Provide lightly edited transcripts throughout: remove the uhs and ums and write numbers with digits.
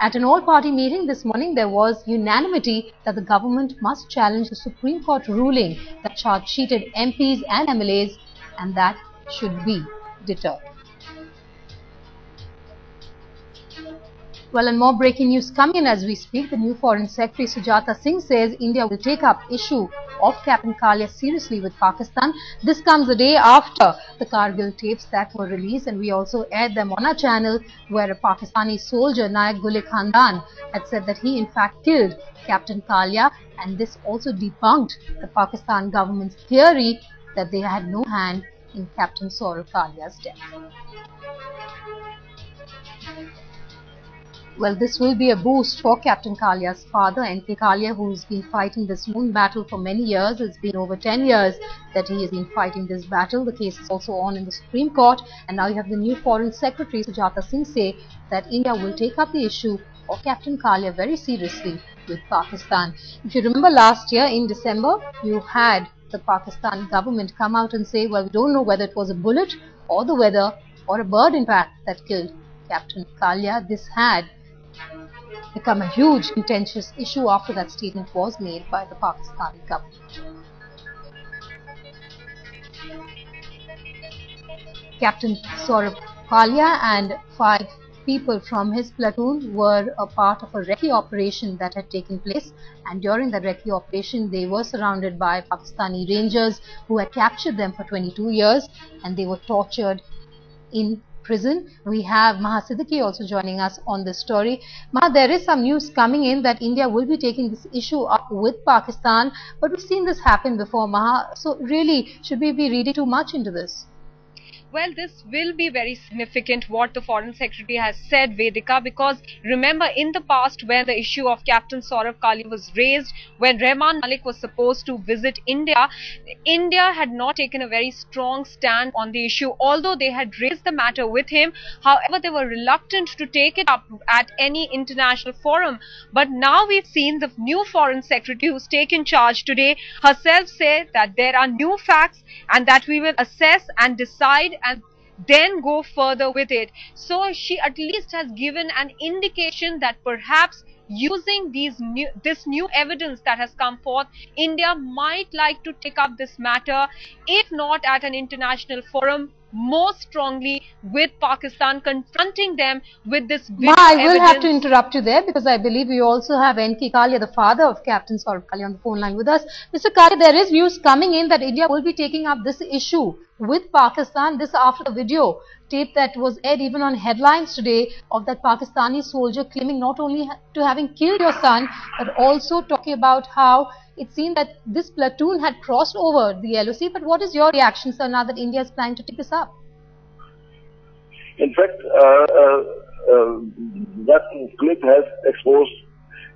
At an all-party meeting this morning, there was unanimity that the government must challenge the Supreme Court ruling that charge-sheeted MPs and MLAs, and that should be deterred. Well, and more breaking news coming in as we speak. The new Foreign Secretary Sujata Singh says India will take up issue of Captain Kalia seriously with Pakistan. This comes a day after the Kargil tapes that were released, and we also aired them on our channel, where a Pakistani soldier, Naik Gule Khandan, had said that he in fact killed Captain Kalia, and this also debunked the Pakistan government's theory that they had no hand in Captain Kalia's death. Well, this will be a boost for Captain Kalia's father, Captain Kalia, who's been fighting this lone battle for many years. It's been over 10 years that he has been fighting this battle. The case is also on in the Supreme Court, and now you have the new Foreign Secretary Sujata Singh say that India will take up the issue of Captain Kalia very seriously with Pakistan. If you remember last year in December, you had the Pakistan government come out and say, well, we don't know whether it was a bullet or the weather or a bird in fact that killed Captain Kalia. This had become a huge contentious issue after that statement was made by the Pakistani government. Captain Kalia and 5 people from his platoon were a part of a recce operation that had taken place, and during the recce operation they were surrounded by Pakistani rangers who had captured them for 22 years and they were tortured in prison. We have Maha Siddiqui also joining us on this story. Maha, there is some news coming in that India will be taking this issue up with Pakistan, but we've seen this happen before, Maha. So really, should we be reading too much into this? Well, this will be very significant what the Foreign Secretary has said, Vedika, because remember in the past when the issue of Captain Kalia was raised, when Rehman Malik was supposed to visit India, India had not taken a very strong stand on the issue, although they had raised the matter with him. However, they were reluctant to take it up at any international forum. But now we've seen the new Foreign Secretary who's taken charge today herself say that there are new facts and that we will assess and decide and then go further with it. So she at least has given an indication that perhaps using this new evidence that has come forth, India might like to take up this matter, if not at an international forum, more strongly with Pakistan, confronting them with this video I will evidence. have to interrupt you there because I believe we also have Captain Kalia, the father of Captain Kalia, on the phone line with us. Mr. Kalia, there is news coming in that India will be taking up this issue with Pakistan. This after the video tape that was aired even on headlines today of that Pakistani soldier claiming not only to having killed your son, but also talking about how it seemed that this platoon had crossed over the LOC. But what is your reaction, sir, now that India is planning to take this up? In fact, that clip has exposed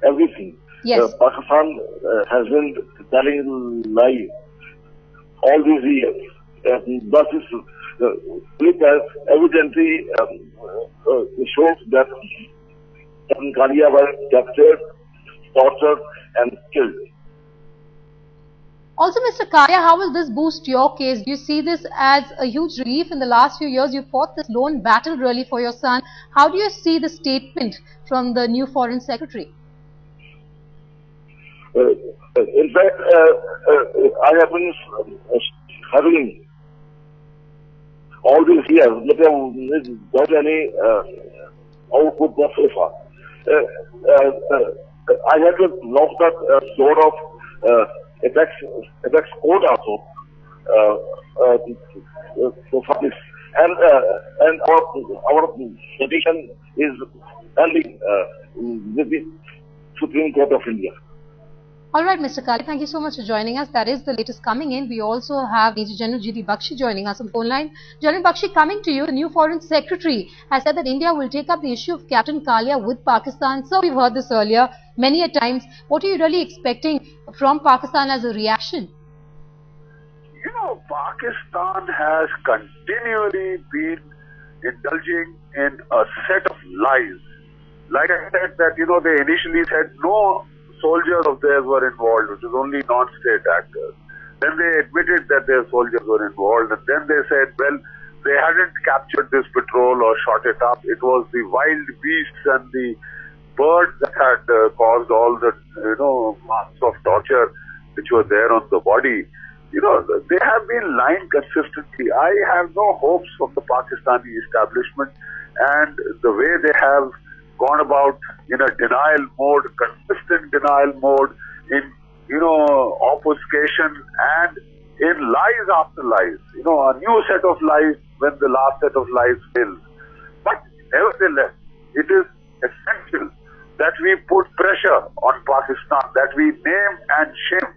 everything. Yes. Pakistan has been telling lies all these years. Thus, this clip has evidently shows that Captain Kalia was captured, tortured, and killed. Also, Mr. Kalia, how will this boost your case? Do you see this as a huge relief? In the last few years, you fought this lone battle really for your son. How do you see the statement from the new Foreign Secretary? In fact, I have been having all these years without any output so far. I had to lost that sort of effects code also for this, and our petition is pending with the Supreme Court of India. Alright, Mr. Kalia, thank you so much for joining us. That is the latest coming in. We also have Major General G.D. Bakshi joining us on the phone line. General Bakshi, coming to you, the new Foreign Secretary has said that India will take up the issue of Captain Kalia with Pakistan. So we've heard this earlier many a times. What are you really expecting from Pakistan as a reaction? You know, Pakistan has continually been indulging in a set of lies. Like I said that, you know, they initially said no soldiers of theirs were involved, which was only non-state actors. Then they admitted that their soldiers were involved, and then they said, well, they hadn't captured this patrol or shot it up. It was the wild beasts and the birds that had caused all the, marks of torture which were there on the body. They have been lying consistently. I have no hopes of the Pakistani establishment, and the way they have gone about in a denial mode, consistent denial mode, in, obfuscation and in lies after lies. A new set of lies when the last set of lies fails. But nevertheless, it is essential that we put pressure on Pakistan, that we name and shame,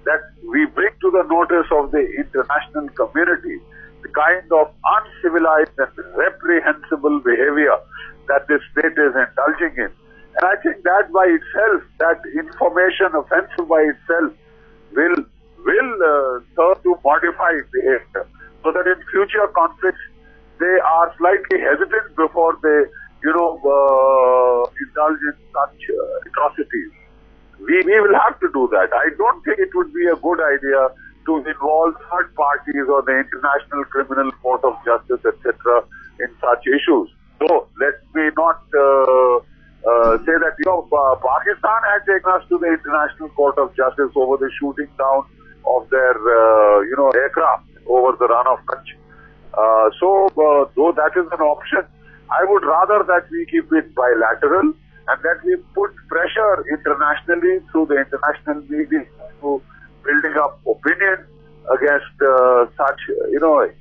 that we bring to the notice of the international community the kind of uncivilized and reprehensible behavior that this state is indulging in. And I think that by itself, that information offensive by itself will serve to modify behavior, so that in future conflicts they are slightly hesitant before they, indulge in such atrocities. We will have to do that. I don't think it would be a good idea to involve third parties or the International Criminal Court of Justice, etc., in such issues. So let me not say that Pakistan had taken us to the International Court of Justice over the shooting down of their aircraft over the run of Kutch. Though that is an option, I would rather that we keep it bilateral and that we put pressure internationally through the international media to building up opinion against such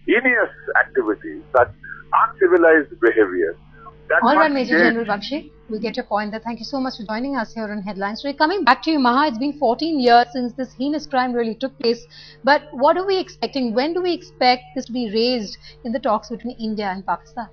heinous activities, such uncivilized behavior. All right, Major General Bakshi, we get your point there. Thank you so much for joining us here on Headlines. We're coming back to you, Maha. It's been 14 years since this heinous crime really took place. But what are we expecting? When do we expect this to be raised in the talks between India and Pakistan?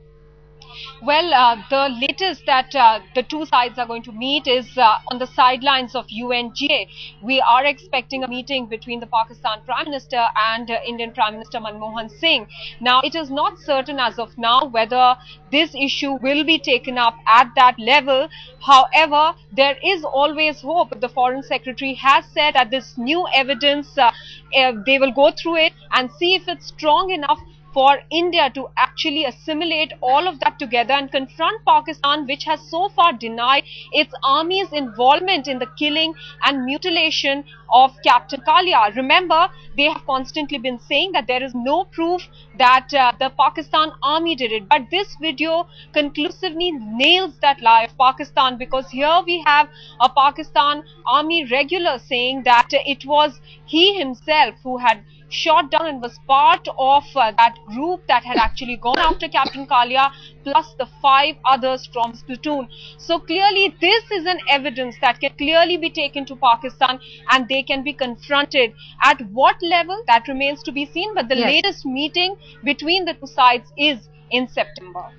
Well, the latest that the two sides are going to meet is on the sidelines of UNGA. We are expecting a meeting between the Pakistan Prime Minister and Indian Prime Minister Manmohan Singh. Now, it is not certain as of now whether this issue will be taken up at that level. However, there is always hope. The Foreign Secretary has said that this new evidence, they will go through it and see if it's strong enough for India to actually assimilate all of that together and confront Pakistan, which has so far denied its army's involvement in the killing and mutilation of Captain Kalia. Remember, they have constantly been saying that there is no proof that the Pakistan army did it. But this video conclusively nails that lie of Pakistan, because here we have a Pakistan army regular saying that it was he himself who had shot down and was part of that group that had actually gone after Captain Kalia, plus the 5 others from his platoon. So clearly this is an evidence that can clearly be taken to Pakistan and they can be confronted. At what level, that remains to be seen, but the latest meeting between the two sides is in September.